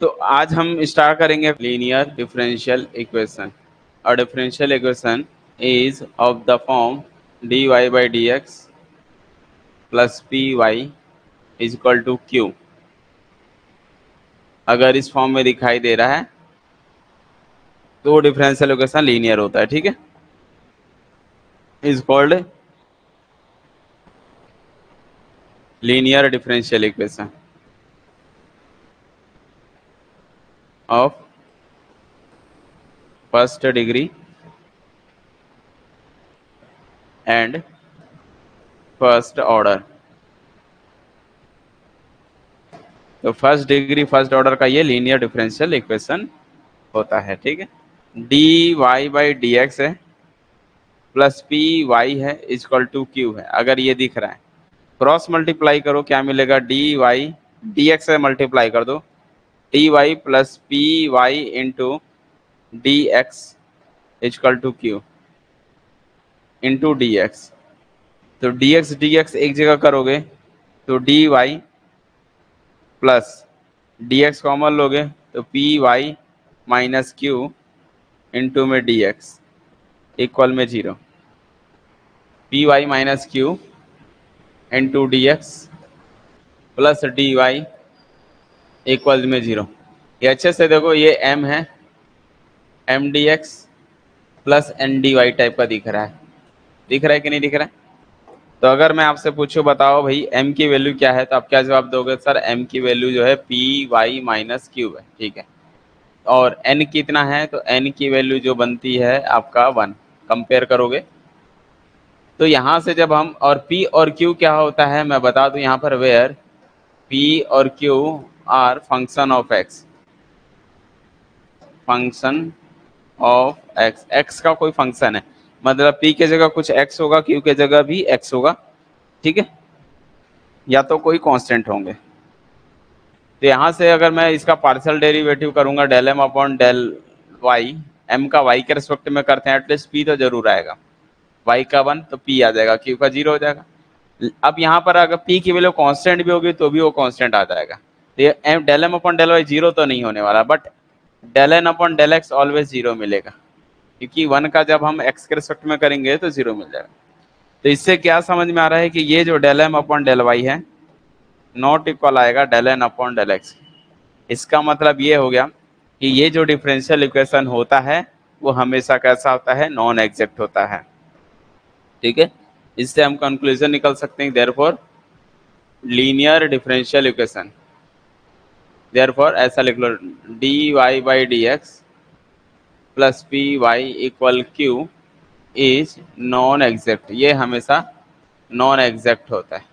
तो आज हम स्टार्ट करेंगे लीनियर डिफरेंशियल इक्वेशन। और differential equation is of the form dy by D x plus P y is equal to q. अगर इस फॉर्म में दिखाई दे रहा है तो डिफरेंशियल इक्वेशन लीनियर होता है। ठीक है, is called linear differential equation of first degree and first order. तो फर्स्ट डिग्री फर्स्ट ऑर्डर का ये लीनियर डिफरेंशियल इक्वेशन होता है। ठीक है, D Y by D x है प्लस पी वाई है इक्वल टू क्यू है। अगर ये दिख रहा है क्रॉस मल्टीप्लाई करो, क्या मिलेगा? डी वाई डी एक्स से मल्टीप्लाई कर दो, D y plus P y into D x equal to q into D x. तो डी एक्स एक जगह करोगे तो D y plus d x common लोगे तो p y minus q into में डी एक्स इक्वल में 0। P y minus q into D x plus d y equal में 0। ये अच्छे से देखो, ये m है, M D x plus N D Y type का दिख रहा है कि नहीं दिख रहा है? तो अगर मैं आपसे पूछूं बताओ भाई m की वैल्यू क्या है, तो आप क्या जवाब दोगे? सर m की वैल्यू जो है पी वाई माइनस क्यू है। ठीक है, और n कितना है? तो n की वैल्यू जो बनती है आपका 1। कंपेयर करोगे तो यहाँ से जब हम, और p और q क्या होता है मैं बता दूं यहाँ पर, वेयर p और q are function of x, function of x, x का कोई फंक्शन है, मतलब p के जगह कुछ x होगा, q के जगह भी x होगा। ठीक है, या तो कोई कांस्टेंट होंगे। तो यहाँ से अगर मैं इसका पार्शियल डेरिवेटिव करूंगा del m upon del y, m का y के रिस्पेक्ट में करते हैं, एटलीस्ट p तो जरूर आएगा, y का 1 तो p आ जाएगा, q का 0 हो जाएगा। अब यहाँ पर अगर p की वैल्यू कांस्टेंट भी होगी तो भी वो कांस्टेंट आ जाएगा। तो ये del m upon del y 0 तो नहीं होने वाला, but del n upon del x always 0 मिलेगा, क्योंकि 1 का जब हम x के रिस्पेक्ट में करेंगे तो 0 मिल जाएगा। तो इससे क्या समझ में आ रहा है कि ये जो del m upon del y है नॉट इक्वल आएगा del n upon del x। इसका मतलब ये हो गया कि ये जो डिफरेंशियल इक्वेशन होता है वो हमेशा कैसा होता है? नॉन एग्जैक्ट होता है। ठीक है, इससे हम कंक्लूजन निकल सकते हैं, therefore linear differential equation, therefore ऐसा लिख लो, d Y by D x plus P Y equal q is non exact. ये हमेशा नॉन एग्जैक्ट होता है,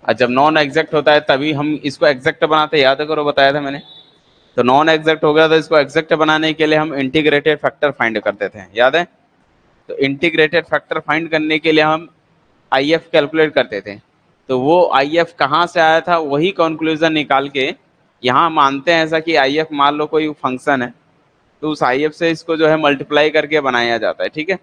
और जब नॉन एग्जैक्ट होता है तभी हम इसको एग्जैक्ट बनाते हैं। याद करो, बताया था मैंने। तो नॉन एग्जैक्ट हो गया तो इसको एग्जैक्ट बनाने के लिए हम इंटीग्रेटेड फैक्टर फाइंड करते थे, याद है? तो इंटीग्रेटेड फैक्टर फाइंड करने के लिए हम आई एफ कैलकुलेट करते थे। तो वो आई एफ कहाँ से आया था, वही कंक्लूजन निकाल के यहाँ मानते हैं ऐसा कि आई एफ मान लो कोई फंक्शन है, तो उस आई एफ से इसको जो है मल्टीप्लाई करके बनाया जाता है। ठीक है,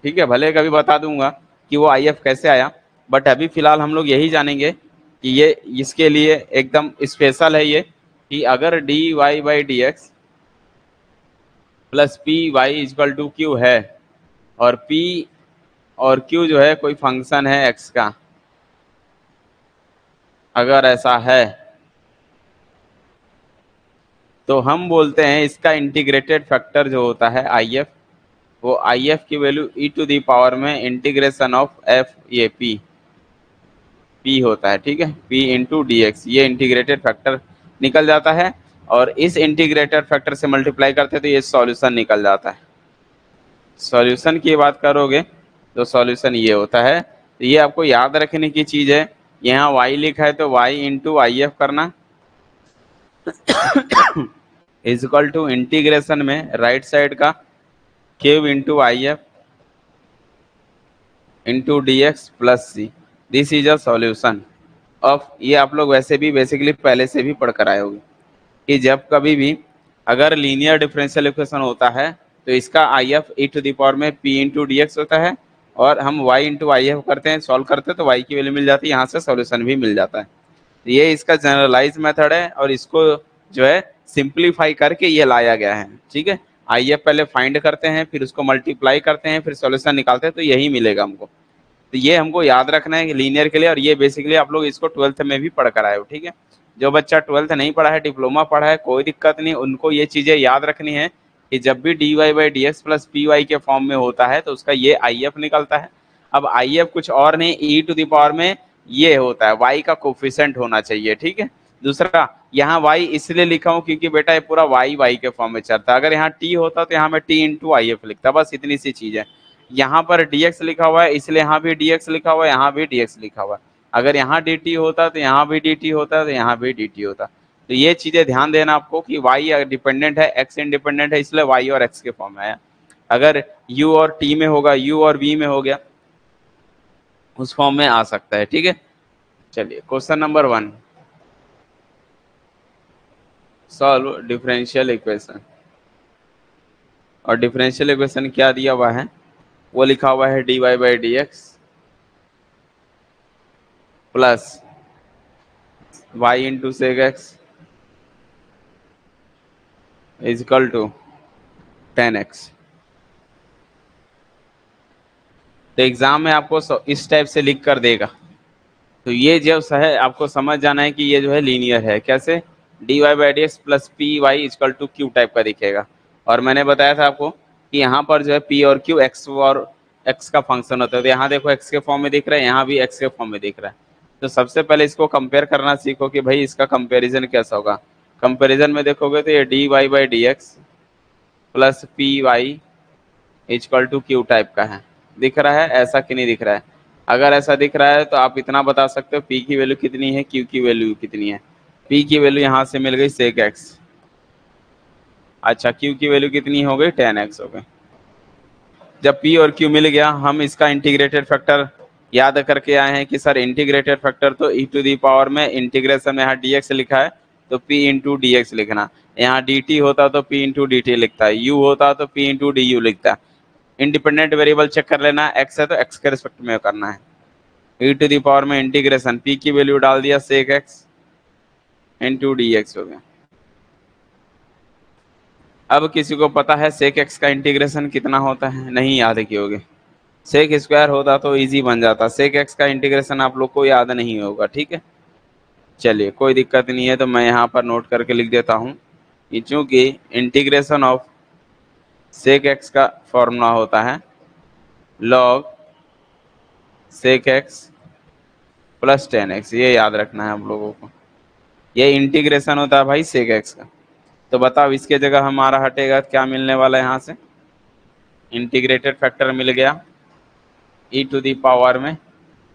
ठीक है, भले कभी बता दूंगा कि वो आई एफ कैसे आया, बट अभी फिलहाल हम लोग यही जानेंगे कि ये इसके लिए एकदम स्पेशल है ये, कि अगर D Y by D x plus P Y equal to Q है और p और q जो है कोई फंक्शन है x का, अगर ऐसा है तो हम बोलते हैं इसका इंटीग्रेटेड फैक्टर जो होता है आई एफ, वो आई एफ की value e to the power में इंटीग्रेशन ऑफ f, ये p होता है। ठीक है, p इंटू डी एक्स, ये इंटीग्रेटेड फैक्टर निकल जाता है, और इस इंटीग्रेटेड फैक्टर से मल्टीप्लाई करते हैं तो ये सॉल्यूशन निकल जाता है। सॉल्यूशन की बात करोगे तो सॉल्यूशन ये होता है। तो ये आपको याद रखने की चीज़ है, यहाँ y लिखा है तो y इंटू आई एफ करना इज इक्वल टू इंटीग्रेशन में राइट साइड का cube into I F into D x plus C. This is a solution of, ये आप लोग वैसे भी बेसिकली पहले से भी पढ़ कर आए होंगे कि जब कभी भी अगर लीनियर डिफरेंशियल इक्वेशन होता है तो इसका I F E to the power में p इंटू डी एक्स होता है, और हम y इंटू आई एफ करते हैं, सॉल्व करते हैं तो y की वैल्यू मिल जाती है, यहाँ से सॉल्यूशन भी मिल जाता है। ये इसका जनरलाइज मेथड है और इसको जो है सिंप्लीफाई करके ये लाया गया है। ठीक है, आइए पहले फाइंड करते हैं, फिर उसको मल्टीप्लाई करते हैं, फिर सॉल्यूशन निकालते हैं, तो यही मिलेगा हमको। तो ये हमको याद रखना है लीनियर के लिए, और ये बेसिकली आप लोग इसको 12th में भी पढ़ कर आए हो। ठीक है, जो बच्चा 12th नहीं पढ़ा है, डिप्लोमा पढ़ा है, कोई दिक्कत नहीं, उनको ये चीजें याद रखनी है कि जब भी dy by D x plus P Y के फॉर्म में होता है तो उसका ये आई एफ निकलता है। अब आई एफ कुछ और नहीं, ई टू द पावर में ये होता है, y का कोफिशिएंट होना चाहिए। ठीक है, दूसरा यहाँ y इसलिए लिखा हूँ क्योंकि बेटा ये पूरा y के फॉर्म में चलता है। अगर यहाँ t होता तो यहाँ मैं t इंटू आई एफ लिखता, बस इतनी सी चीज है। यहाँ पर dx लिखा हुआ है इसलिए यहाँ भी dx लिखा हुआ है, यहाँ भी dx लिखा हुआ है। अगर यहाँ dt होता तो यहाँ भी dt होता, तो यहाँ भी dt होता। तो ये चीजें ध्यान देना आपको कि y डिपेंडेंट है, x इंडिपेंडेंट है, इसलिए y और x के फॉर्म में है। अगर u और t में होगा, u और v में हो गया, उस फॉर्म में आ सकता है। ठीक है, चलिए question number 1, solve differential equation. और डिफरेंशियल इक्वेशन क्या दिया हुआ है, वो लिखा हुआ है dy by D x plus Y into sec X is equal to 10x। तो एग्जाम में आपको इस टाइप से लिख कर देगा, तो ये जो है आपको समझ जाना है कि ये जो है लीनियर है। कैसे, dy by D x plus P Y is equal to Q type का दिखेगा। और मैंने बताया था आपको कि यहाँ पर जो है p और q x और x का फंक्शन होता है। तो यहाँ देखो x के फॉर्म में दिख रहा है, यहाँ भी x के फॉर्म में दिख रहा है। तो सबसे पहले इसको कंपेयर करना सीखो कि भाई इसका कंपेरिजन कैसा होगा। कंपेरिजन में देखोगे तो ये dy by D x plus P Y is equal to Q type का है, दिख रहा है ऐसा कि नहीं दिख रहा है। अगर ऐसा दिख रहा है तो आप इतना बता सकते हो p की वैल्यू कितनी है, q की वैल्यू कितनी है। p की वैल्यू यहाँ से मिल गई सेक x, अच्छा q की वैल्यू कितनी हो गई, 10x हो गई। जब p और q मिल गया, हम इसका इंटीग्रेटेड फैक्टर याद करके आए हैं कि सर इंटीग्रेटेड फैक्टर तो e टू दी पावर में इंटीग्रेशन में यहाँ dx लिखा है तो p इंटू डी एक्स लिखना, यहाँ dt होता तो p इंटू डी टी लिखता है, u होता तो p इंटू डी यू लिखता है। इंडिपेंडेंट वेरिएबल चेक कर लेना, x है तो x के रिस्पेक्ट में करना है। e टू दी पावर में इंटीग्रेशन p की वैल्यू डाल दिया सेक x इंटू डी एक्स हो गया। अब किसी को पता है सेक x का इंटीग्रेशन कितना होता है, नहीं याद कियोगे। सेक स्क्वायर होता तो इजी बन जाता, सेक x का इंटीग्रेशन आप लोग को याद नहीं होगा। ठीक है, चलिए कोई दिक्कत नहीं है, तो मैं यहाँ पर नोट करके लिख देता हूँ कि चूंकि इंटीग्रेशन ऑफ सेक x का फॉर्मूला होता है log sec x plus 10x, ये याद रखना है आप लोगों को। ये इंटीग्रेशन होता है भाई सेक x का। तो बताओ इसके जगह हमारा हटेगा क्या मिलने वाला है, यहाँ से इंटीग्रेटेड फैक्टर मिल गया e टू दी पावर में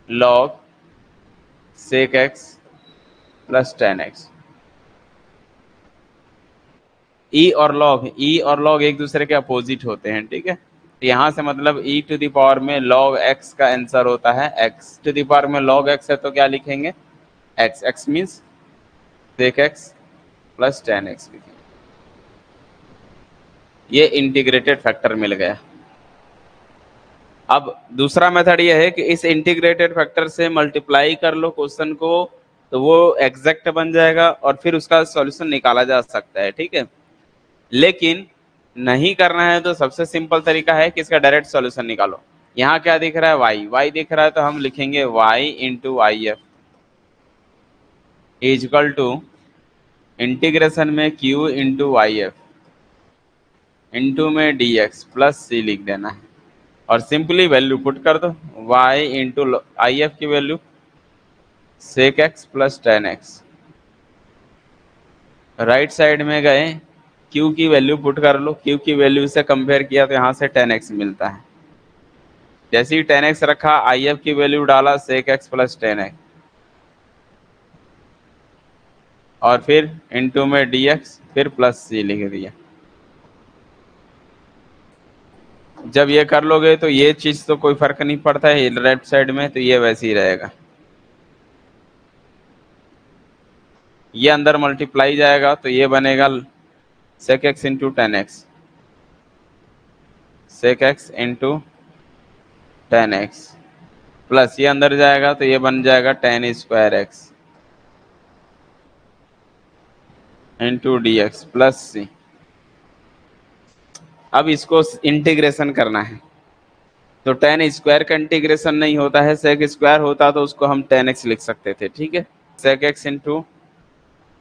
log सेक x प्लस 10x। e और log एक दूसरे के अपोजिट होते हैं। ठीक है, यहाँ से मतलब e टू दी पावर में log x का आंसर होता है x टू दी पावर में log x है तो क्या लिखेंगे x, x मीन्स सेक x प्लस 10x लिखेंगे। ये इंटीग्रेटेड फैक्टर मिल गया। अब दूसरा मेथड ये है कि इस इंटीग्रेटेड फैक्टर से मल्टीप्लाई कर लो क्वेश्चन को, तो वो एग्जैक्ट बन जाएगा और फिर उसका सॉल्यूशन निकाला जा सकता है। ठीक है, लेकिन नहीं करना है तो सबसे सिंपल तरीका है कि इसका डायरेक्ट सॉल्यूशन निकालो। यहाँ क्या दिख रहा है, y दिख रहा है तो हम लिखेंगे y into I F is equal to integration में q into Y F into में dx प्लस c लिख देना है और सिंपली वैल्यू पुट कर दो, y इंटू आई एफ की वैल्यू सेक x plus 10x। Right side में गए q की वैल्यू पुट कर लो, q की वैल्यू से कंपेयर किया तो यहाँ से 10x मिलता है। जैसे ही 10x रखा, आई एफ की वैल्यू डाला सेक x प्लस 10x और फिर इंटू में dx फिर प्लस c लिख दिया। जब ये कर लोगे तो ये चीज तो कोई फर्क नहीं पड़ता है लेफ्ट साइड में, तो ये वैसे ही रहेगा। ये अंदर मल्टीप्लाई जाएगा तो ये बनेगा sec x into 10x, sec x into 10x plus ये अंदर जाएगा तो ये बन जाएगा 10 square x into D x plus c. अब इसको इंटीग्रेशन करना है, तो टेन स्क्वायर का इंटीग्रेशन नहीं होता है, सेक स्क्वायर होता तो उसको हम टेन एक्स लिख सकते थे, ठीक है। Sec x into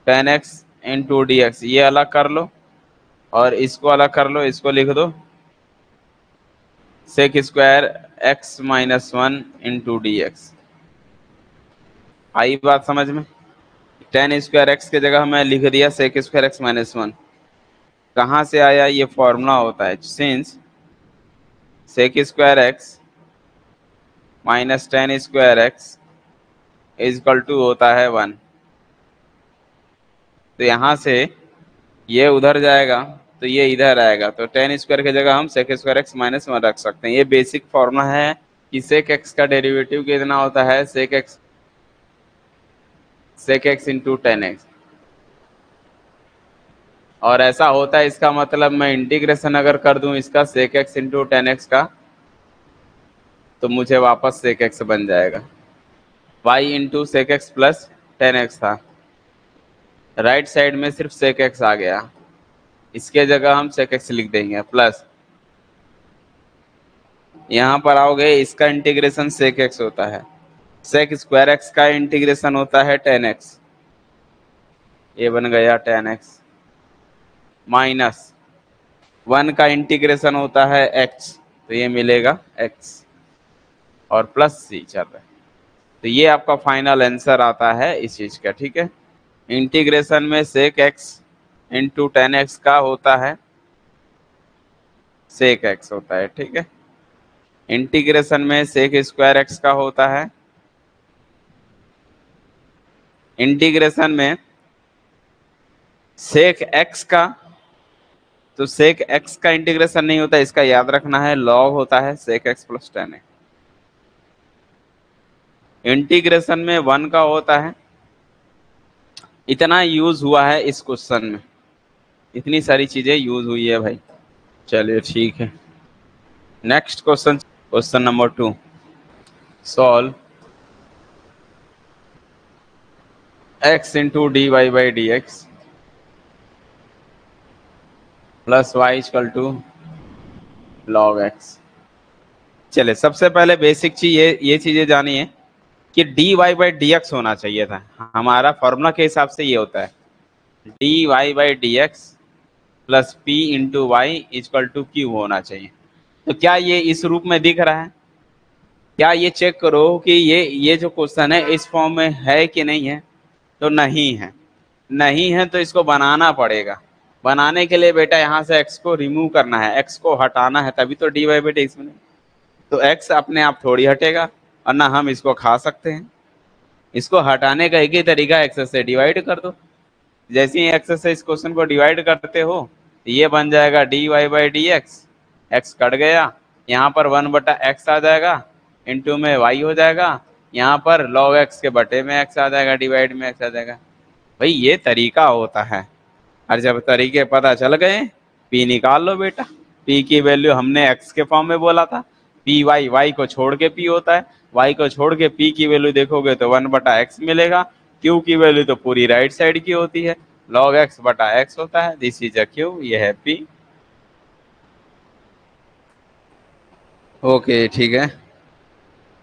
tan X into D X, ये अलग कर लो और इसको अलग कर लो, इसको लिख दो sec square x minus one into D x. आई बात समझ में? टेन स्क्वायर एक्स की जगह मैं लिख दिया sec square x minus one. कहाँ से आया? ये फॉर्मूला होता है, since sec square x minus tan square X is equal to होता है वन। तो यहाँ से ये उधर जाएगा तो ये इधर आएगा, तो टेन स्क्वायर की जगह हम sec square x minus one रख सकते हैं। ये बेसिक फॉर्मूला है कि सेक एक्स का डेरिवेटिव कितना होता है, sec x into tan X. और ऐसा होता है, इसका मतलब मैं इंटीग्रेशन अगर कर दूं इसका sec x into tan X का, तो मुझे वापस सेक एक्स बन जाएगा। Y into sec X plus tan X था, राइट साइड में सिर्फ सेक एक्स आ गया, इसके जगह हम सेक एक्स लिख देंगे प्लस, यहाँ पर आओगे इसका इंटीग्रेशन सेक एक्स होता है, सेक स्क्वायर एक्स का इंटीग्रेशन होता है टेन एक्स, ये बन गया टेन एक्स माइनस वन का इंटीग्रेशन होता है एक्स, तो ये मिलेगा एक्स और प्लस सी चल रहा है। तो ये आपका फाइनल आंसर आता है इस चीज का, ठीक है। इंटीग्रेशन में sec x into tan X का होता है सेक एक्स होता है, ठीक है। इंटीग्रेशन में सेक स्क्वायर एक्स का होता है, इंटीग्रेशन में सेक एक्स का, तो सेक एक्स का इंटीग्रेशन नहीं होता, इसका याद रखना है, लॉग होता है sec X plus tan X. Integration में वन का होता है, इतना यूज हुआ है इस क्वेश्चन में, इतनी सारी चीजें यूज हुई है भाई। चलिए ठीक है, next question, question number 2, solve x into D Y by D x plus Y equal to log X. चले सबसे पहले बेसिक चीज ये चीजें जानिए कि D Y by D X होना चाहिए था, हमारा फॉर्मूला के हिसाब से ये होता है D Y by D x plus P into Y equal to Q होना चाहिए। तो क्या ये इस रूप में दिख रहा है? क्या ये चेक करो कि ये जो क्वेश्चन है इस फॉर्म में है कि नहीं है, तो नहीं है, नहीं है तो इसको बनाना पड़ेगा। बनाने के लिए बेटा यहाँ से x को रिमूव करना है, x को हटाना है, तभी तो D Y by D X बनेगा। तो x अपने आप थोड़ी हटेगा, और ना हम इसको खा सकते हैं। इसको हटाने का एक ही तरीका x से डिवाइड कर दो। जैसे ही x से इस क्वेश्चन को डिवाइड करते हो तो ये बन जाएगा D Y by D X, X cut गया, यहाँ पर वन बटा एक्स आ जाएगा, इंटू में y हो जाएगा, यहाँ पर log x के बटे में x आ जाएगा, डिवाइड में x आ जाएगा। भाई ये तरीका होता है, और जब तरीके पता चल गए p निकाल लो बेटा। p की वैल्यू हमने x के फॉर्म में बोला था, पी वाई, वाई को छोड़ के p होता है, y को छोड़ के p की वैल्यू देखोगे तो वन बटा एक्स मिलेगा, q की वैल्यू तो पूरी राइट साइड की होती है, log x बटा x होता है, दिस इज अ q, ये है p। ओके ठीक है,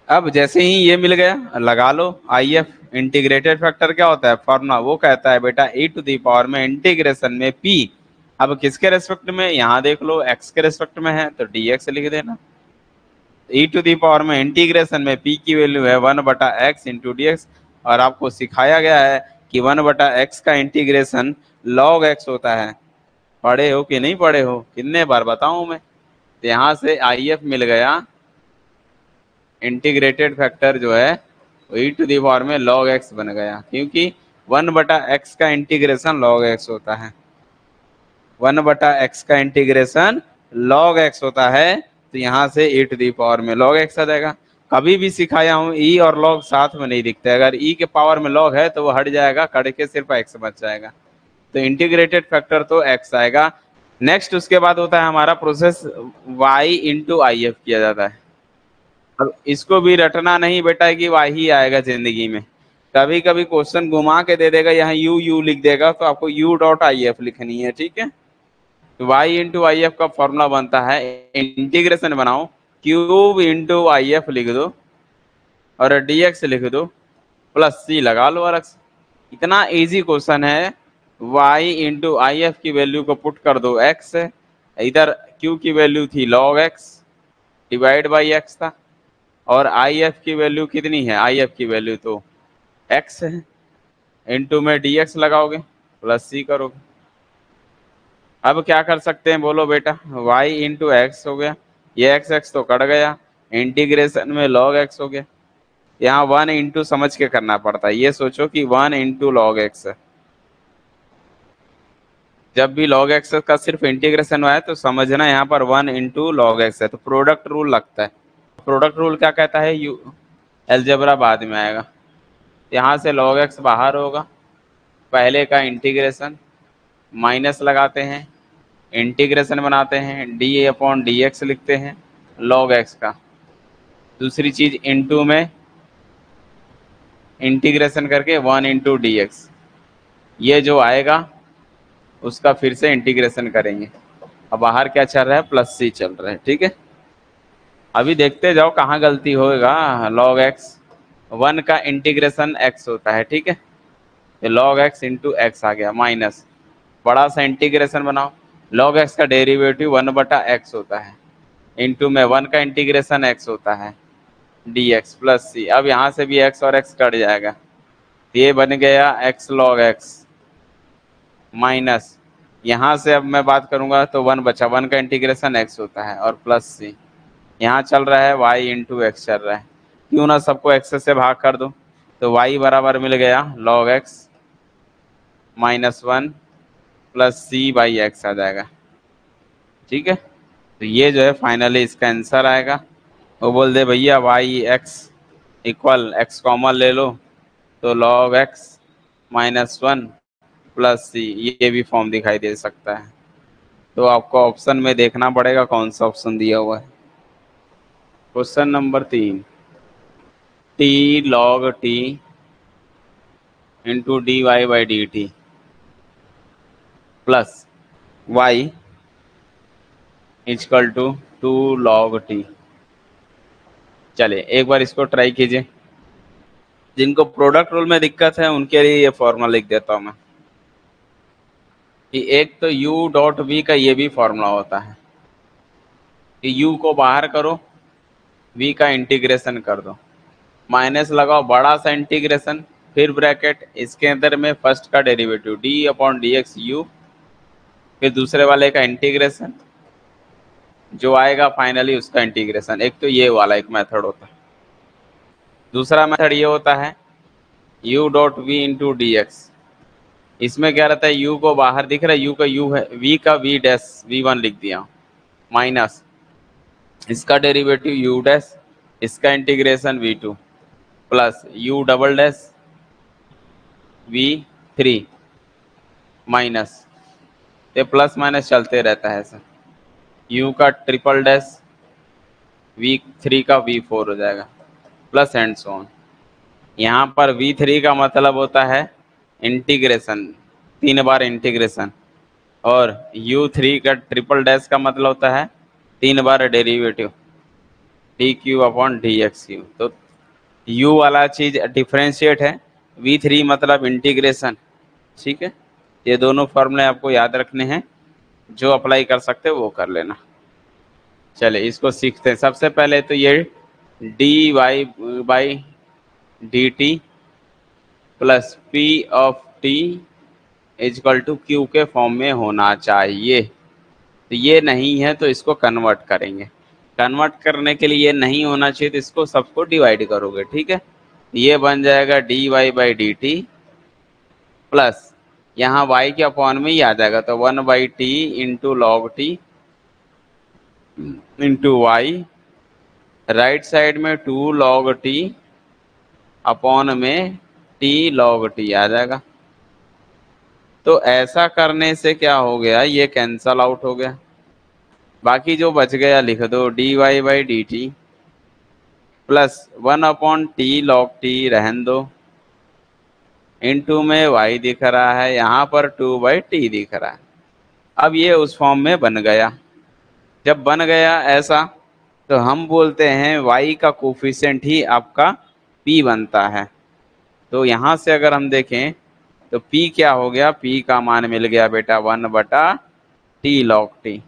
अब जैसे ही ये मिल गया लगा लो आई एफ। इंटीग्रेटेड फैक्टर क्या होता है फॉर्मूला, वो कहता है बेटा e टू दी पावर में इंटीग्रेशन में p, अब किसके रेस्पेक्ट में, यहाँ देख लो x के रेस्पेक्ट में है तो dx लिख देना। e टू दी पावर में इंटीग्रेशन में p की वैल्यू है वन बटा एक्स इंटू डी एक्स, और आपको सिखाया गया है कि वन बटा एक्स का इंटीग्रेशन log x होता है। पढ़े हो कि नहीं पढ़े हो, कितने बार बताऊं मैं? तो यहाँ से आई एफ मिल गया, इंटीग्रेटेड फैक्टर जो है ई टू दी पावर में log x बन गया, क्योंकि वन बटा एक्स का इंटीग्रेशन log x होता है, वन बटा एक्स का इंटीग्रेशन log x होता है, तो यहाँ से ई टू दी पावर में log x आ जाएगा। कभी भी सिखाया हूँ ई और log साथ में नहीं दिखते, अगर ई के पावर में log है तो वो हट जाएगा, कट के सिर्फ x बच जाएगा, तो इंटीग्रेटेड फैक्टर तो x आएगा। नेक्स्ट उसके बाद होता है हमारा process y into I F किया जाता है। अब इसको भी रटना नहीं बेटा कि y ही आएगा जिंदगी में, कभी कभी क्वेश्चन घुमा के दे देगा, यहाँ यू यू लिख देगा, तो आपको यू डॉट आई एफ लिखनी है, ठीक है। तो वाई इंटू आई एफ का फॉर्मूला बनता है, इंटीग्रेशन बनाओ, क्यूब इंटू आई एफ लिख दो और डी एक्स लिख दो, प्लस सी लगा लो अलग से। इतना इजी क्वेश्चन है। y इंटू आई एफ की वैल्यू को पुट कर दो x, इधर q की वैल्यू थी log x divide by x था, और आई एफ की वैल्यू कितनी है, आई एफ की वैल्यू तो x है, इंटू में dx लगाओगे प्लस c करोगे। अब क्या कर सकते हैं बोलो बेटा, y इंटू एक्स हो गया, ये x x तो कट गया, इंटीग्रेशन में log x हो गया। यहाँ 1 इंटू समझ के करना पड़ता है, ये सोचो कि 1 इंटू लॉग एक्स है। जब भी log x का सिर्फ इंटीग्रेशन हुआ है तो समझना यहाँ पर 1 इंटू लॉग एक्स है, तो प्रोडक्ट रूल लगता है। प्रोडक्ट रूल क्या कहता है, यू अलजेब्रा बाद में आएगा। यहाँ से log x बाहर होगा, पहले का इंटीग्रेशन माइनस लगाते हैं, इंटीग्रेशन बनाते हैं, डी अपॉन डी एक्स लिखते हैं log x का। दूसरी चीज इंटू में इंटीग्रेशन करके 1 इंटू डी एक्स, ये जो आएगा उसका फिर से इंटीग्रेशन करेंगे। अब बाहर क्या चल रहा है, प्लस सी चल रहा है, ठीक है। अभी देखते जाओ कहाँ गलती होएगा। log x 1 का इंटीग्रेशन x होता है, ठीक है, तो log x इंटू एक्स आ गया, माइनस बड़ा सा इंटीग्रेशन बनाओ, log x का डेरिवेटिव 1/x होता है, इंटू में 1 का इंटीग्रेशन x होता है, dx प्लस सी। अब यहाँ से भी x और x कट जाएगा, ये बन गया x log x माइनस, यहाँ से अब मैं बात करूंगा तो 1 बचा, 1 का इंटीग्रेशन x होता है और प्लस सी। यहाँ चल रहा है y इंटू एक्स चल रहा है, क्यों ना सबको x से भाग कर दो, तो y बराबर मिल गया log x minus 1 plus C by x आ जाएगा, ठीक है। तो ये जो है फाइनली इसका आंसर आएगा। वो बोल दे भैया Y X equal X common ले लो, तो log x minus 1 plus C, ये भी फॉर्म दिखाई दे सकता है। तो आपको ऑप्शन में देखना पड़ेगा कौन सा ऑप्शन दिया हुआ है। Question number 3, T log T into D Y by D T plus Y is equal to 2 log T. चलिए एक बार इसको ट्राई कीजिए। जिनको प्रोडक्ट रूल में दिक्कत है उनके लिए ये फॉर्मूला लिख देता हूँ मैं, कि एक तो u डॉट v का ये भी फॉर्मूला होता है कि u को बाहर करो, v का इंटीग्रेशन कर दो, माइनस लगाओ बड़ा सा इंटीग्रेशन, फिर ब्रैकेट, इसके अंदर में फर्स्ट का derivative d upon D x you, फिर दूसरे वाले का इंटीग्रेशन, जो आएगा फाइनली उसका इंटीग्रेशन। एक तो ये वाला एक मेथड होता है। दूसरा मेथड ये होता है u dot v into D x. इसमें क्या रहता है, u को बाहर दिख रहा है, u का u है, v का v डैश v1 लिख दिया, माइनस इसका डेरिवेटिव u डैश, इसका integration v2 plus u double dash v3 minus, ये प्लस माइनस चलते रहता है ऐसा, u का ट्रिपल डैश v3 का v4 हो जाएगा, प्लस एंड सो ऑन। यहाँ पर v3 का मतलब होता है इंटीग्रेशन, 3 बार इंटीग्रेशन, और u3 का ट्रिपल डैश का मतलब होता है 3 बार derivative d q upon D x q. तो u वाला चीज डिफ्रेंशिएट है, v3 मतलब इंटीग्रेशन, ठीक है। ये दोनों फॉर्मूले आपको याद रखने हैं, जो अप्लाई कर सकते हो वो कर लेना। चलिए इसको सीखते हैं। सबसे पहले तो ये D Y by D T plus P of T is equal to Q के फॉर्म में होना चाहिए। तो ये नहीं है तो इसको कन्वर्ट करेंगे, कन्वर्ट करने के लिए ये नहीं होना चाहिए तो इसको सबको डिवाइड करोगे, ठीक है। ये बन जाएगा D Y by D T plus यहाँ y के अपॉन में ही आ जाएगा, तो 1/t into log T into Y, right side में 2 log t अपॉन में t log t आ जाएगा। तो ऐसा करने से क्या हो गया, ये कैंसल आउट हो गया, बाकी जो बच गया लिख दो D Y by D T plus 1/t log t रहन दो, इनटू में y दिख रहा है, यहाँ पर 2/t दिख रहा है। अब ये उस फॉर्म में बन गया। जब बन गया ऐसा, तो हम बोलते हैं y का कोफिशिएंट ही आपका p बनता है। तो यहाँ से अगर हम देखें तो p क्या हो गया, p का मान मिल गया बेटा 1/t log t,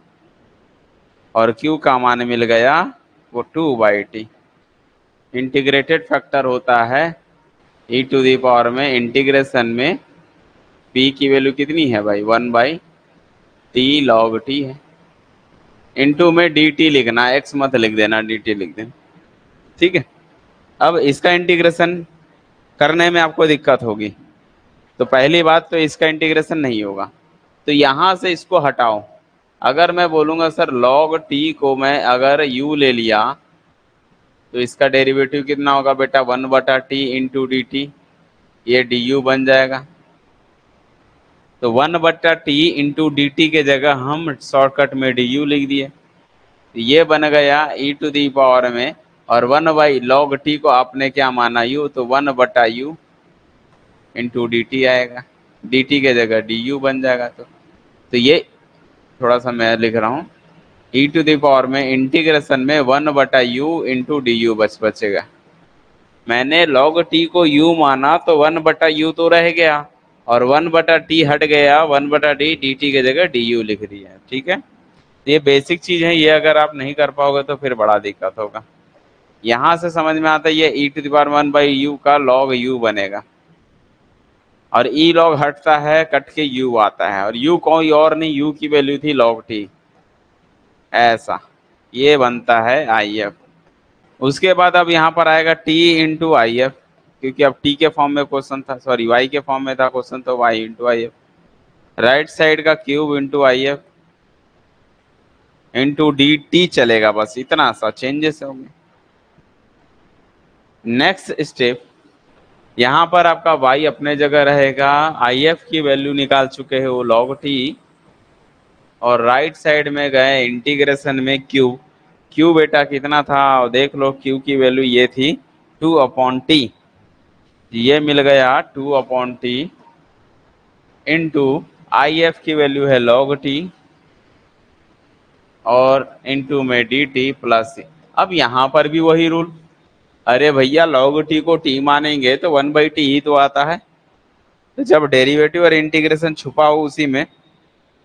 और q का मान मिल गया वो 2/t। इंटीग्रेटेड फैक्टर होता है e टू दी पावर में इंटीग्रेशन में p की वैल्यू कितनी है भाई, 1/t log t है। इनटू में dt लिखना, x मत लिख देना, dt लिख देना, ठीक है। अब इसका इंटीग्रेशन करने में आपको दिक्कत होगी, तो पहली बात तो इसका इंटीग्रेशन नहीं होगा, तो यहां से इसको हटाओ। अगर मैं बोलूंगा सर log t को मैं अगर u ले लिया तो इसका डेरिवेटिव कितना होगा बेटा, 1/t इंटू डी टी, ये du बन जाएगा। तो 1/t इंटू डी टी के जगह हम शॉर्टकट में du लिख दिए, तो ये बन गया e टू दी पावर में, और 1/log t को आपने क्या माना u, तो 1/u इंटू डी टी आएगा, डी टी के जगह du बन जाएगा। तो ये थोड़ा सा मैं लिख रहा हूँ, e टू दी पावर में इंटीग्रेशन में 1/u इंटू डी बचेगा। मैंने log t को u माना तो 1/u तो रह गया, और 1/t हट गया, 1/d dt के जगह du लिख दिया, ठीक है। ये बेसिक चीज है, ये अगर आप नहीं कर पाओगे तो फिर बड़ा दिक्कत होगा। यहां से समझ में आता है ये e to the power 1/u का log u बनेगा, और e log हटता है, कट के u आता है, और u कोई और नहीं, u की वैल्यू थी log t, ऐसा ये बनता है IF। उसके बाद अब यहाँ पर आएगा t इंटू आई एफ, क्योंकि अब t के फॉर्म में क्वेश्चन था, सॉरी y के फॉर्म में था क्वेश्चन, तो y into I F, right side का cube into I F into D t चलेगा, बस इतना सा चेंजेस होंगे। नेक्स्ट स्टेप, यहाँ पर आपका y अपने जगह रहेगा, आई एफ की वैल्यू निकाल चुके हैं वो log t, और राइट साइड में गए इंटीग्रेशन में q बेटा कितना था, और देख लो q की वैल्यू ये थी 2/t, ये मिल गया 2/t इंटू आई एफ की वैल्यू है log t, और इंटू में डी टी प्लस। अब यहाँ पर भी वही रूल, अरे भैया log t को t मानेंगे तो 1/t ही तो आता है, तो जब डेरिवेटिव और इंटीग्रेशन छुपा हो उसी में,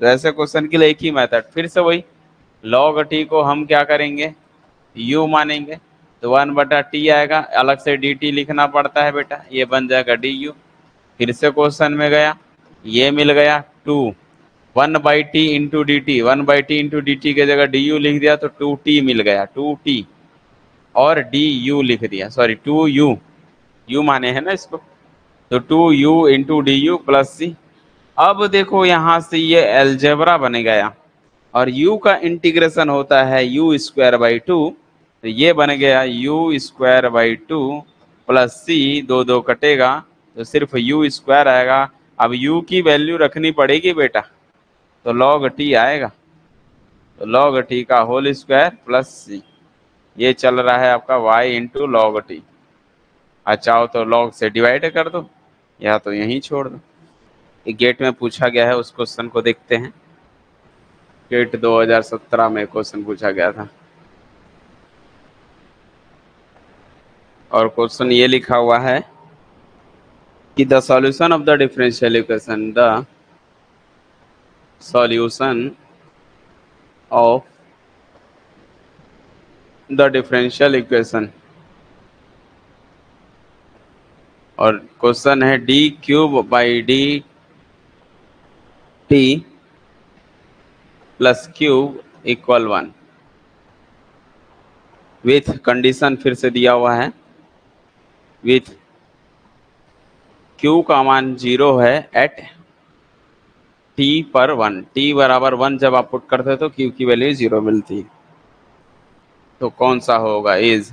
तो ऐसे क्वेश्चन के लिए एक ही मेथड, फिर से वही log t को हम क्या करेंगे, u मानेंगे, तो 1/t आएगा, अलग से dt लिखना पड़ता है बेटा, ये बन जाएगा du। फिर से क्वेश्चन में गया, ये मिल गया 1/t into D T, 1/t into D T के जगह du लिख दिया, तो 2t मिल गया, 2t और du लिख दिया, सॉरी 2u, u माने है ना इसको, तो 2u into d u plus c. अब देखो यहाँ से ये एल्जेब्रा बन गया, और u का इंटीग्रेशन होता है u² 2, तो ये बन गया u² 2 प्लस सी, दो दो कटेगा तो सिर्फ u² आएगा। अब u की वैल्यू रखनी पड़ेगी बेटा, तो log t आएगा, तो log t का होल स्क्वायर प्लस सी, ये चल रहा है आपका y इंटू log t। चाहो तो log से डिवाइड कर दो, या तो यहीं छोड़ दो। गेट में पूछा गया है, उस क्वेश्चन को देखते हैं। गेट 2017 में क्वेश्चन पूछा गया था, और क्वेश्चन ये लिखा हुआ है कि the solution of the differential equation, the solution of the differential equation, और क्वेश्चन है d³ dt plus cube equal 1, with condition फिर से दिया हुआ है, विथ q का मान 0 है एट t पर 1, t बराबर 1 जब आप पुट करते तो q की वैल्यू 0 मिलती, तो कौन सा होगा, इज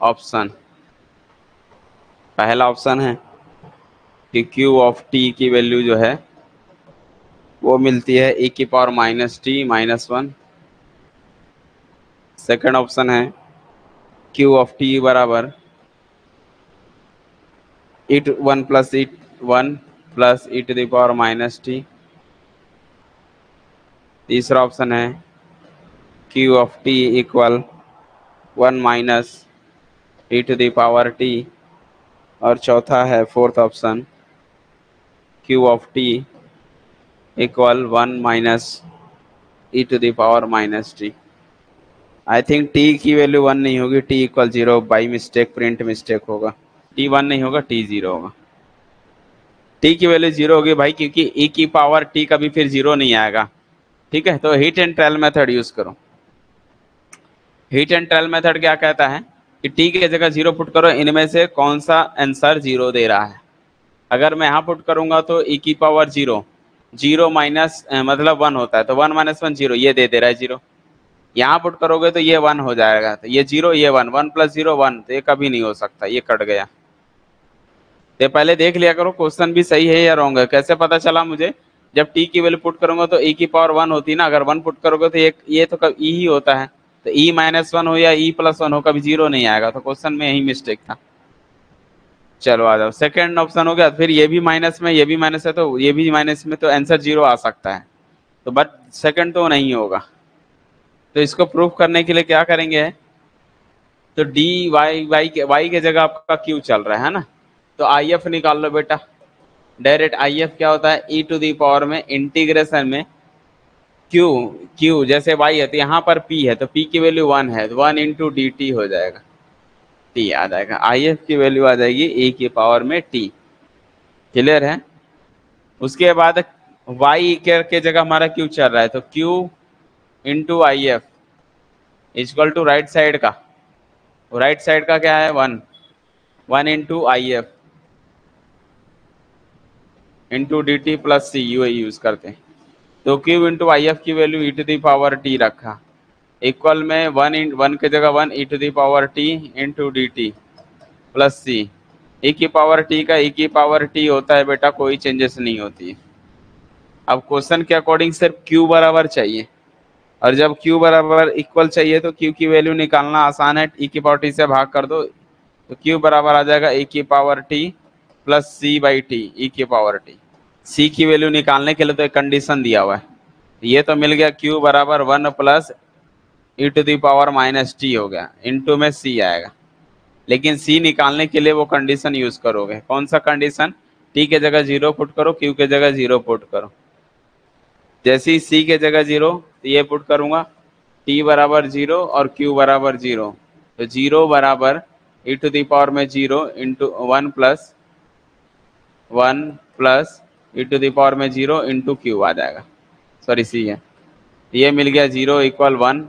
ऑप्शन, पहला ऑप्शन है कि q ऑफ t की वैल्यू जो है वो मिलती है e⁻t−1। सेकंड ऑप्शन है q ऑफ t बराबर e to 1 plus e 1 plus e to the power minus T. तीसरा ऑप्शन है q of t equal 1 minus e to the power T. और चौथा है fourth option q of t equal 1 minus e to the power minus T. I think t की value 1 नहीं होगी, t equal 0 by mistake print mistake होगा। t 1 नहीं होगा, t 0 होगा। t की वैल्यू 0 होगी भाई, क्योंकि e की पावर t कभी फिर 0 नहीं आएगा। ठीक है, तो heat and trial method use करो। हीट एंड ट्रायल मेथड क्या कहता है कि t की जगह 0 पुट करो, इनमें से कौन सा आंसर 0 दे रहा है। अगर मैं यहाँ पुट करूंगा तो e की पावर 0, 0 माइनस मतलब 1 होता है, तो 1 माइनस 1 0, ये दे दे रहा है 0। यहाँ पुट करोगे तो ये 1 हो जाएगा, तो ये 0 ये 1, 1 प्लस 0 1, तो ये कभी नहीं हो सकता, ये कट गया। तो पहले देख लिया करो क्वेश्चन भी सही है या रॉन्ग है। कैसे पता चला मुझे, जब t की वैल्यू पुट करूंगा तो e की पावर 1 होती है ना, अगर 1 पुट करोगे तो ये तो कब e ही होता है, तो e माइनस 1 हो या e प्लस 1 हो, कभी 0 नहीं आएगा। तो क्वेश्चन में यही मिस्टेक था। चलो आ जाओ, सेकंड ऑप्शन हो गया। फिर ये भी माइनस में, ये भी माइनस है, तो ये भी माइनस में, तो आंसर 0 आ सकता है, तो बट सेकंड तो नहीं होगा। तो इसको प्रूव करने के लिए क्या करेंगे, तो डी वाई के जगह आपका क्यू चल रहा है ना, तो आई एफ निकाल लो बेटा। डायरेक्ट आई एफ क्या होता है, ई टू दी पावर में इंटीग्रेशन में क्यू, क्यू जैसे वाई है तो यहाँ पर पी है, तो पी की वैल्यू 1 है, तो 1 इंटू डी टी हो जाएगा, टी आ जाएगा। आई एफ की वैल्यू आ जाएगी ए की पावर में टी। क्लियर है। उसके बाद वाई के जगह हमारा क्यू चल रहा है, तो Q into I F equal to right side का, राइट साइड का क्या है 1, 1 into I F into D T plus C, you use करते हैं। तो क्यू इंटू आई एफ की value E to the power T रखा, इक्वल में 1 की जगह 1 E to the power T into D T plus C. E की power T का ई की पावर टी होता है बेटा, कोई चेंजेस नहीं होती है। अब क्वेश्चन के अकॉर्डिंग सिर्फ क्यू बराबर चाहिए, और जब क्यू बराबर इक्वल चाहिए तो क्यू की वैल्यू निकालना आसान है, ई की पावर टी से भाग कर दो, तो क्यू बराबर आ जाएगा ई की power T plus C by T, E की पावर टी। सी की वैल्यू निकालने के लिए तो एक कंडीशन दिया हुआ है, ये तो मिल गया क्यू बराबर 1 plus E to the power minus T हो गया, इनटू में सी आएगा। लेकिन सी निकालने के लिए वो कंडीशन यूज करोगे, कौन सा कंडीशन, टी के जगह 0 पुट करो, क्यू के जगह 0 पुट करो। जैसे ही सी के जगह 0, तो ये पुट करूंगा टी बराबर 0 और क्यू बराबर 0, तो 0 बराबर ई टू दी पावर में 0 into 1 plus 1 plus E to the power में 0 इंटू क्यू आ जाएगा, सॉरी सी है। ये मिल गया 0 इक्वल 1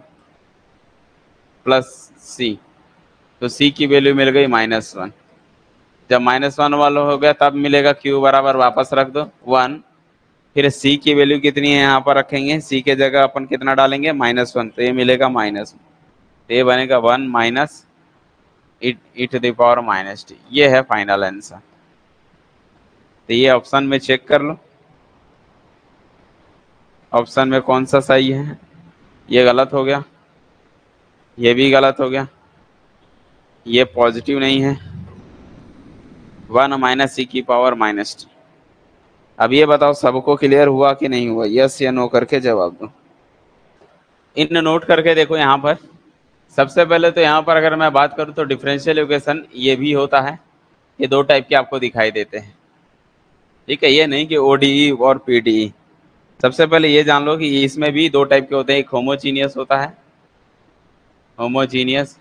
प्लस सी, तो सी की वैल्यू मिल गई -1। जब -1 वाला हो गया तब मिलेगा क्यू बराबर, वापस रख दो 1, फिर सी की वैल्यू कितनी है यहाँ पर रखेंगे, सी के जगह अपन कितना डालेंगे -1, तो ये मिलेगा -1, तो ये बनेगा 1 minus E to the power minus T. ये है फाइनल आंसर। तो ये ऑप्शन में चेक कर लो, ऑप्शन में कौन सा सही है। ये गलत हो गया, ये भी गलत हो गया, ये पॉजिटिव नहीं है, 1 माइनस ई की पावर माइनस टी। अब ये बताओ सबको क्लियर हुआ कि नहीं हुआ, यस या नो करके जवाब दो। इन नोट करके देखो यहाँ पर। सबसे पहले तो यहाँ पर अगर मैं बात करूँ तो डिफरेंशियल इक्वेशन ये भी होता है, ये दो टाइप के आपको दिखाई देते हैं। ठीक है, ये नहीं कि ओडीई और पीडीई। सबसे पहले ये जान लो कि इसमें भी दो टाइप के होते हैं, एक होमोजीनियस होता है, होमोजीनियस,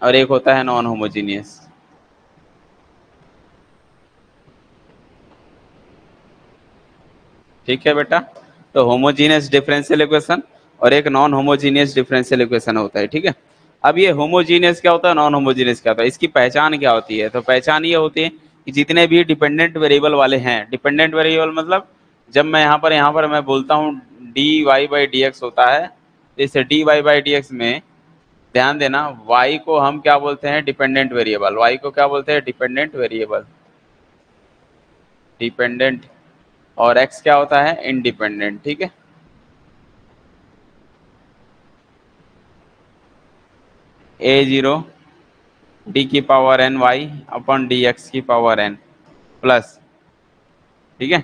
और एक होता है नॉन होमोजीनियस। ठीक है बेटा, तो होमोजीनियस डिफरेंशियल इक्वेशन और एक नॉन होमोजीनियस डिफरेंशियल इक्वेशन होता है। ठीक है, अब ये होमोजीनियस क्या होता है, नॉन होमोजीनियस क्या होता है, इसकी पहचान क्या होती है। तो पहचान ये होती है कि जितने भी डिपेंडेंट वेरिएबल वाले हैं, डिपेंडेंट वेरिएबल मतलब जब मैं यहाँ पर मैं बोलता हूँ D Y by D X होता है, तो इसे D Y by D X में ध्यान देना, y को हम क्या बोलते हैं, डिपेंडेंट वेरिएबल, y को क्या बोलते हैं, डिपेंडेंट वेरिएबल, डिपेंडेंट, और x क्या होता है, इंडिपेंडेंट। ठीक है, a0 डी की power N Y upon D X की पावर एन प्लस, ठीक है,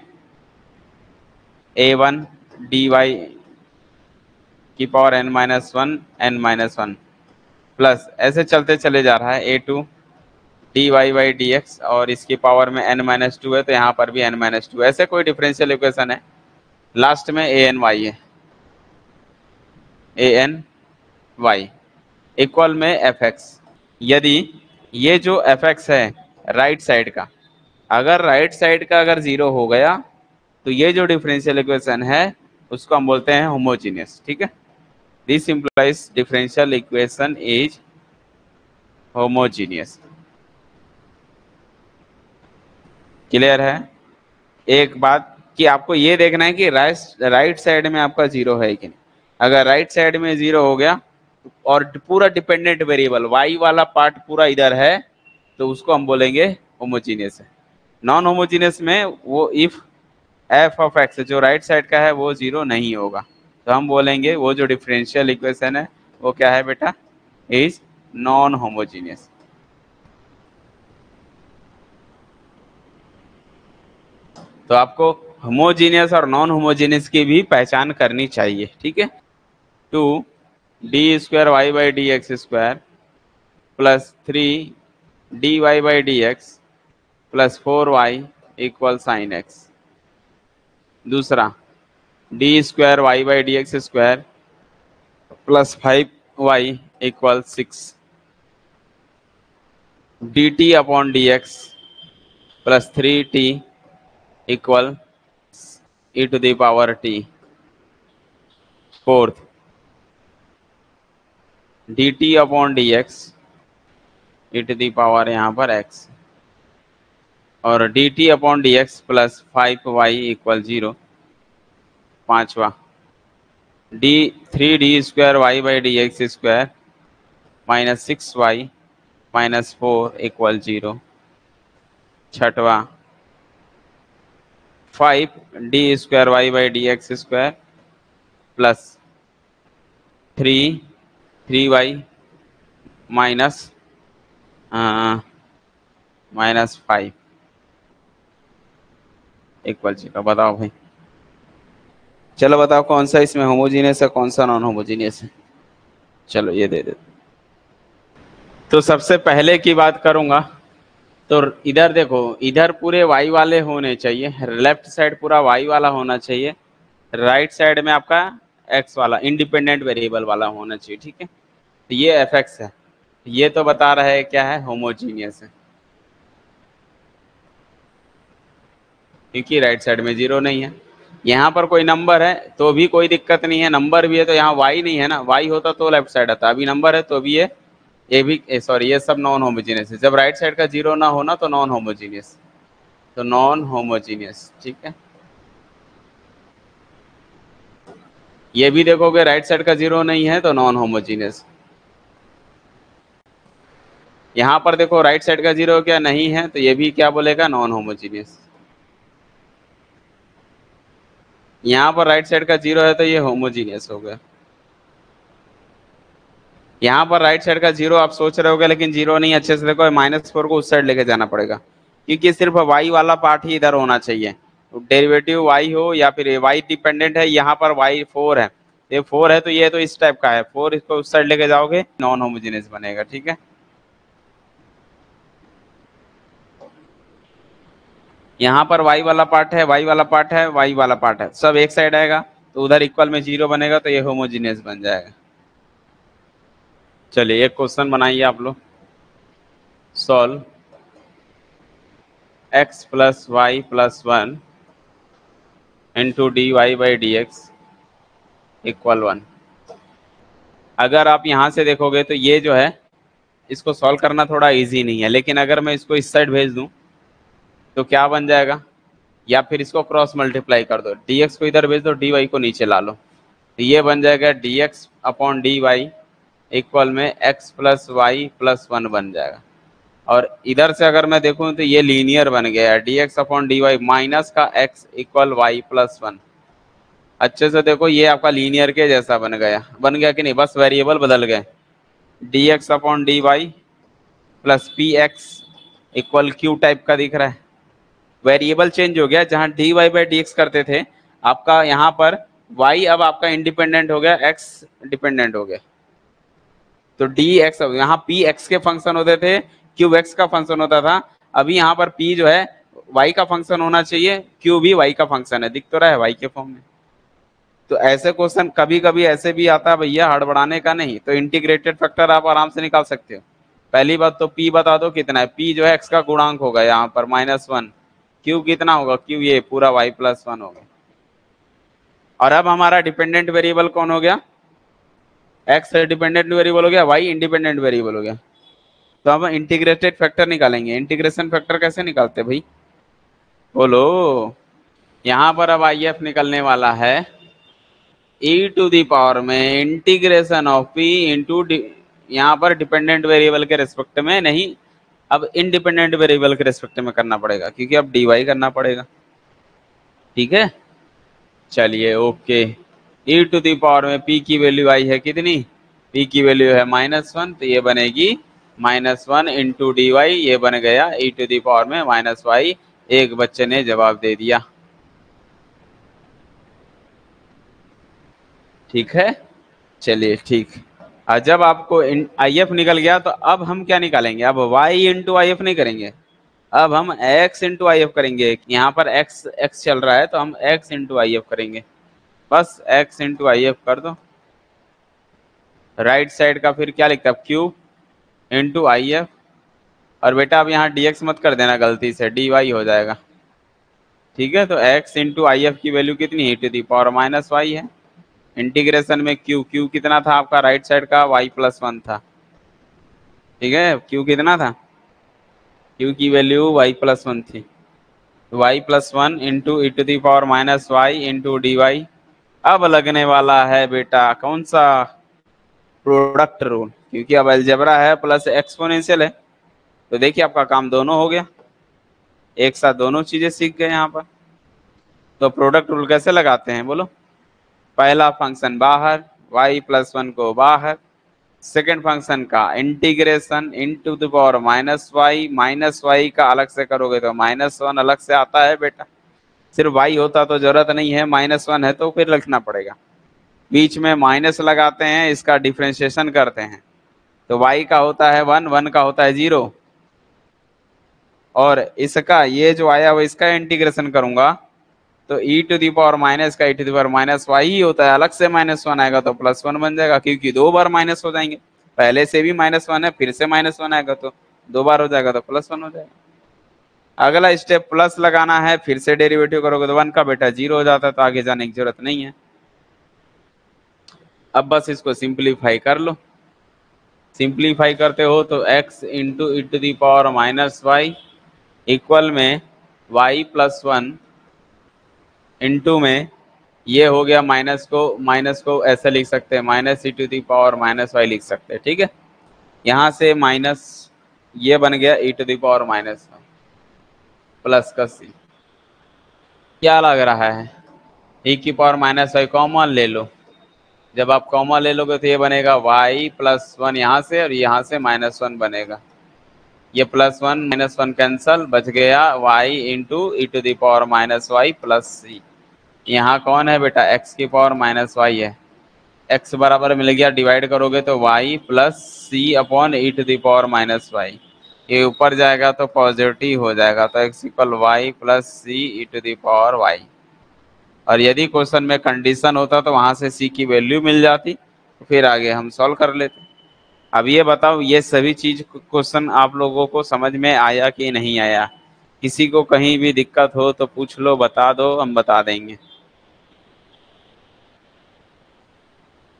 ए वन डी वाई की power N minus one N minus one plus, ऐसे चलते चले जा रहा है A two D Y by D X, और इसकी पावर में एन माइनस टू है तो यहाँ पर भी एन माइनस टू, ऐसे कोई डिफरेंशियल इक्वेशन है, लास्ट में ए एन वाई है, ए एन वाई इक्वल में एफ एक्स। यदि ये जो एफ एक्स है राइट साइड का, अगर राइट साइड का अगर जीरो हो गया तो ये जो डिफरेंशियल इक्वेशन है उसको हम बोलते हैं होमोजीनियस, ठीक है। This implies differential equation is homogeneous. Clear है? एक बात कि आपको ये देखना है कि राइट साइड में आपका जीरो है कि नहीं। अगर राइट साइड में जीरो हो गया और पूरा डिपेंडेंट वेरिएबल वाई वाला पार्ट पूरा इधर है तो उसको हम बोलेंगे होमोजीनियस है। नॉन होमोजीनियस में वो इफ एफ ऑफ एक्स जो राइट साइड का है वो जीरो नहीं होगा तो हम बोलेंगे वो जो डिफरेंशियल इक्वेशन है वो क्या है बेटा, इज नॉन होमोजीनियस। तो आपको होमोजीनियस और नॉन होमोजीनियस की भी पहचान करनी चाहिए, ठीक है। Two D square Y by D X square plus three D Y by D x plus four Y equal sine X. दूसरा D square Y by D X square plus five Y equal six. D T upon D x plus three T equal e to the power t। Fourth dt upon D X e to the power यहाँ पर x और dt upon D x plus five Y equal zero. पांचवा D three D square Y by D X square minus six Y minus four equal zero. छठवा five D square Y by D X square plus three Y minus minus five equal zero. बताओ भाई, चलो बताओ कौन सा इसमें homogeneous है कौन सा नॉन होमोजीनियस है। चलो ये दे दे। तो सबसे पहले की बात करूंगा तो इधर देखो, इधर पूरे वाई वाले होने चाहिए, लेफ्ट साइड पूरा वाई वाला होना चाहिए, राइट साइड में आपका एक्स वाला इंडिपेंडेंट वेरिएबल वाला होना चाहिए, ठीक है। तो ये एफ एक्स है, ये तो बता रहा है क्या है, होमोजीनियस है, क्योंकि राइट साइड में जीरो नहीं है। यहाँ पर कोई नंबर है तो भी कोई दिक्कत नहीं है, नंबर भी है तो यहाँ वाई नहीं है ना, वाई होता तो लेफ्ट साइड आता, अभी नंबर है तो भी ये भी सॉरी ये सब नॉन होमोजीनियस है। जब राइट साइड का जीरो ना होना तो नॉन होमोजीनियस, तो नॉन होमोजीनियस, ठीक है। ये भी देखोगे राइट साइड का जीरो नहीं है तो नॉन होमोजीनियस। यहाँ पर देखो राइट साइड का जीरो क्या नहीं है तो ये भी क्या बोलेगा, नॉन होमोजीनियस। यहाँ पर राइट साइड का जीरो है तो ये होमोजीनियस हो गया। यहाँ पर राइट साइड का जीरो आप सोच रहे होगे लेकिन जीरो नहीं, अच्छे से देखो माइनस फोर को उस साइड लेके जाना पड़ेगा क्योंकि सिर्फ वाई वाला पार्ट ही इधर होना चाहिए, डेरिवेटिव वाई हो या फिर वाई डिपेंडेंट है, यहाँ पर वाई फोर है, ये फोर है तो ये तो इस टाइप का है, फोर इसको उस साइड लेके जाओगे नॉन होमोजीनियस बनेगा, ठीक है। यहाँ पर वाई वाला पार्ट है, वाई वाला पार्ट है, वाई वाला पार्ट है, सब एक साइड आएगा तो उधर इक्वल में जीरो बनेगा तो ये होमोजीनियस बन जाएगा। चलिए एक क्वेश्चन बनाइए आप लोग। Solve x plus Y plus one into D Y by D x equal one. अगर आप यहाँ से देखोगे तो ये जो है इसको सॉल्व करना थोड़ा इजी नहीं है, लेकिन अगर मैं इसको इस साइड भेज दूँ तो क्या बन जाएगा, या फिर इसको क्रॉस मल्टीप्लाई कर दो, dx को इधर भेज दो dy को नीचे ला लो, तो ये बन जाएगा dx अपॉन dy इक्वल में x plus Y plus one बन जाएगा। और इधर से अगर मैं देखूं तो ये लीनियर बन गया है, dx अपॉन dy माइनस का x equal Y plus one. अच्छे से देखो ये आपका लीनियर के जैसा बन गया कि नहीं, बस वेरिएबल बदल गए, dx upon dy plus P X equal Q type का दिख रहा है। वेरिएबल चेंज हो गया, जहां D Y by D X करते थे आपका यहाँ पर y अब आपका इंडिपेंडेंट हो गया, x डिपेंडेंट हो गया। तो डी एक्स यहाँ पी एक्स के फंक्शन होते थे, क्यू एक्स का फंक्शन होता था। अभी यहाँ पर p जो है y का फंक्शन होना चाहिए, q भी y का फंक्शन है, दिख तो रहा है y के फॉर्म में। तो ऐसे क्वेश्चन कभी कभी ऐसे भी आता है भैया, हड़बड़ाने का नहीं। तो इंटीग्रेटेड फैक्टर आप आराम से निकाल सकते हो। पहली बात तो p बता दो कितना है, p जो है x का गुणांक होगा यहाँ पर -1, q कितना होगा, q ये पूरा y+1 होगा। और अब हमारा डिपेंडेंट वेरिएबल कौन हो गया, x डिपेंडेंट वेरिएबल हो गया, y इंडिपेंडेंट वेरिएबल हो गया। तो हम इंटीग्रेटेड फैक्टर निकालेंगे। इंटीग्रेशन फैक्टर कैसे निकालते भाई, बोलो। यहाँ पर अब IF निकलने वाला है e टू दी पावर में इंटीग्रेशन ऑफ p इंटू, यहाँ पर डिपेंडेंट वेरिएबल के रेस्पेक्ट में नहीं, अब इंडिपेंडेंट वेरिएबल के रेस्पेक्ट में करना पड़ेगा, क्योंकि अब dy करना पड़ेगा। ठीक है, चलिए okay. e to the power में p की वैल्यू आई है कितनी, p की वैल्यू है -1, तो ये बनेगी -1 इंटू डी वाई, ये बन गया e टू दी पावर में -y। एक बच्चे ने जवाब दे दिया। ठीक है, चलिए ठीक। और जब आपको IF निकल गया तो अब हम क्या निकालेंगे, अब y इंटू IF नहीं करेंगे, अब हम x इंटू IF करेंगे। यहाँ पर x चल रहा है तो हम x इंटू IF करेंगे, बस x इंटू IF कर दो। राइट साइड का फिर क्या लिखता है, क्यूब इंटू IF। और बेटा अब यहाँ dx मत कर देना गलती से, dy हो जाएगा। ठीक है, तो x इंटू IF की वैल्यू कितनी है, टू दी पावर -y है। इंटीग्रेशन में q कितना था आपका, राइट साइड का y+1 था। ठीक है, q कितना था, q की वैल्यू y+1 थी, y+1 into E to the power -y into D Y. अब लगने वाला है बेटा कौन सा, प्रोडक्ट रूल, क्योंकि अब अलजेब्रा है प्लस एक्सपोनेंशियल है। तो देखिए आपका काम दोनों हो गया, एक साथ दोनों चीजें सीख गए यहाँ पर। तो प्रोडक्ट रूल कैसे लगाते हैं बोलो, पहला फंक्शन बाहर, y+1 को बाहर, सेकेंड फंक्शन का integration into the power -y का अलग से करोगे तो -1 अलग से आता है बेटा। सिर्फ y होता तो जरूरत नहीं है, -1 है तो फिर लिखना पड़ेगा। बीच में माइनस लगाते हैं, इसका डिफ्रेंशिएशन करते हैं, तो y का होता है 1, 1 का होता है 0। और इसका ये जो आया वो इसका इंटीग्रेशन करूंगा तो e to the power minus का e to the power -y ही होता है, अलग से -1 आएगा तो +1 बन जाएगा, क्योंकि 2 बार माइनस हो जाएंगे। पहले से भी -1 है, फिर से -1 आएगा तो 2 बार हो जाएगा तो +1 हो जाएगा। अगला स्टेप प्लस लगाना है, फिर से डेरिवेटिव करोगे तो 1 का बेटा 0 हो जाता है, तो आगे जाने की जरूरत नहीं है। अब बस इसको सिंप्लीफाई कर लो। सिंप्लीफाई करते हो तो x into E to the power -y equal में y+1 इंटू में ये हो गया माइनस को ऐसे लिख सकते हैं, -e to the power -y लिख सकते हैं। ठीक है, यहाँ से माइनस ये बन गया e to the power -y plus का c। क्या लग रहा है, e की पावर -y कॉमन ले लो। जब आप कॉमन ले लोगे तो ये बनेगा y+1 यहाँ से, और यहाँ से -1 बनेगा। ये +1 -1 कैंसल, बच गया y into E to the power -y plus c। यहाँ कौन है बेटा, x की पावर -y है, x बराबर मिल गया, डिवाइड करोगे तो y plus c upon E to the power -y। ये ऊपर जाएगा तो पॉजिटिव हो जाएगा, तो x equal y plus c E to the power y। और यदि क्वेश्चन में कंडीशन होता तो वहां से c की वैल्यू मिल जाती, तो फिर आगे हम सॉल्व कर लेते। अब ये बताओ, ये सभी चीज क्वेश्चन आप लोगों को समझ में आया कि नहीं आया? किसी को कहीं भी दिक्कत हो तो पूछ लो, बता दो, हम बता देंगे।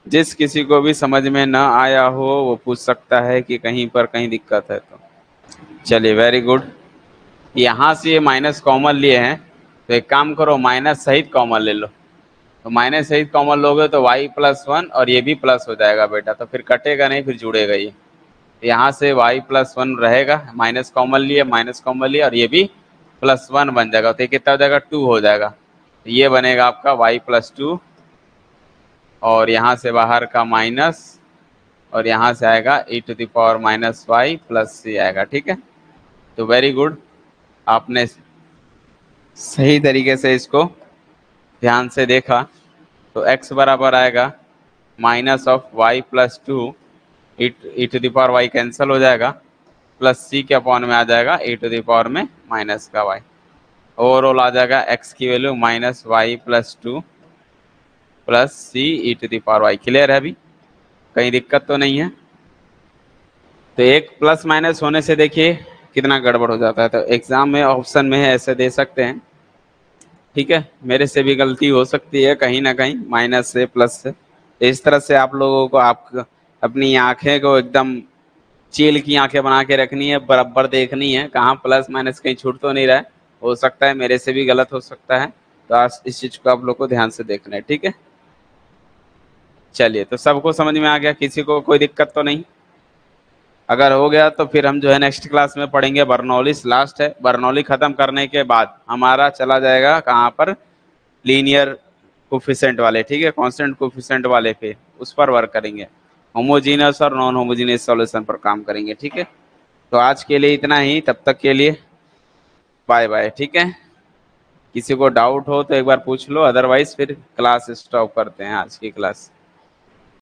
जिस किसी को भी समझ में ना आया हो वो पूछ सकता है कि कहीं पर कहीं दिक्कत है तो। चलिए वेरी गुड। यहाँ से ये माइनस कॉमन लिए हैं, तो एक काम करो माइनस सहित कॉमन ले लो। तो माइनस सहित कॉमन लोगे तो y+1 और ये भी प्लस हो जाएगा बेटा, तो फिर कटेगा नहीं, फिर जुड़ेगा ये। यहाँ से y+1 रहेगा, माइनस कॉमन लिए, माइनस कॉमन लिए, और ये भी +1 बन जाएगा, तो ये कितना हो जाएगा, 2 हो जाएगा। तो ये बनेगा आपका y+2, और यहाँ से बाहर का माइनस, और यहाँ से आएगा e⁻⁻y प्लस सी आएगा। ठीक है, तो वेरी गुड, आपने सही तरीके से इसको ध्यान से देखा। तो x बराबर आएगा minus of y plus two, e⁻y cancel हो जाएगा, प्लस सी के अपॉन में आ जाएगा e⁻में का y। ओवरऑल आ जाएगा x की value minus Y plus two plus C e⁻y। Clear है? अभी कहीं दिक्कत तो नहीं है? तो एक प्लस माइनस होने से देखिए कितना गड़बड़ हो जाता है। तो एग्जाम में ऑप्शन में है ऐसे दे सकते हैं। ठीक है, मेरे से भी गलती हो सकती है कहीं ना कहीं, माइनस से प्लस से। इस तरह से आप लोगों को आप अपनी आंखें को एकदम चील की आंखें बना के रखनी है, बराबर देखनी है कहाँ प्लस माइनस कहीं छूट तो नहीं रहा है। हो सकता है मेरे से भी गलत हो सकता है, तो आज इस चीज को आप लोग को ध्यान से देखना है। ठीक है, चलिए, तो सबको समझ में आ गया? किसी को कोई दिक्कत तो नहीं? अगर हो गया तो फिर हम जो है नेक्स्ट क्लास में पढ़ेंगे बर्नौलीज। लास्ट है, बर्नौली खत्म करने के बाद हमारा चला जाएगा कहाँ पर? लीनियर कोफिशिएंट वाले, ठीक है, कांस्टेंट कोफिशिएंट वाले पे, उस पर वर्क करेंगे। होमोजीनियस और नॉन होमोजीनियस सॉल्यूशन पर काम करेंगे। ठीक है, तो आज के लिए इतना ही, तब तक के लिए बाय बाय। ठीक है, किसी को डाउट हो तो एक बार पूछ लो, अदरवाइज फिर क्लास स्टॉप करते हैं आज की क्लास।